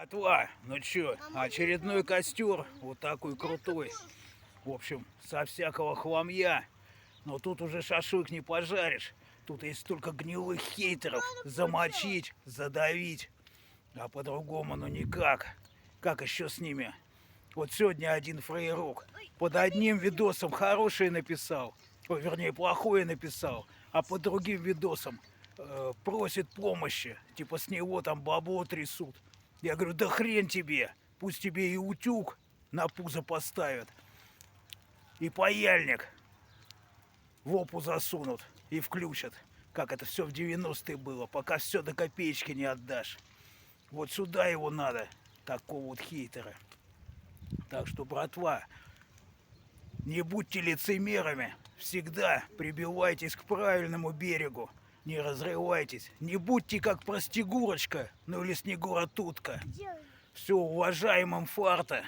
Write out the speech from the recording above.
Братва, ну чё, очередной костер, вот такой крутой. В общем, со всякого хламья. Но тут уже шашлык не пожаришь. Тут есть столько гнилых хейтеров. Замочить, задавить. А по-другому ну никак. Как еще с ними? Вот сегодня один фрейрук под одним видосом хорошее написал. Вернее, плохое написал. А под другим видосом просит помощи. Типа с него там бабло трясут. Я говорю, да хрен тебе. Пусть тебе и утюг на пузо поставят. И паяльник в опу засунут и включат. Как это все в 90-е было, пока все до копеечки не отдашь. Вот сюда его надо, такого вот хейтера. Так что, братва, не будьте лицемерами. Всегда прибивайтесь к правильному берегу. Не разрывайтесь. Не будьте как Простигурочка, ну или Снегура Тутка. Все, уважаемым фарта.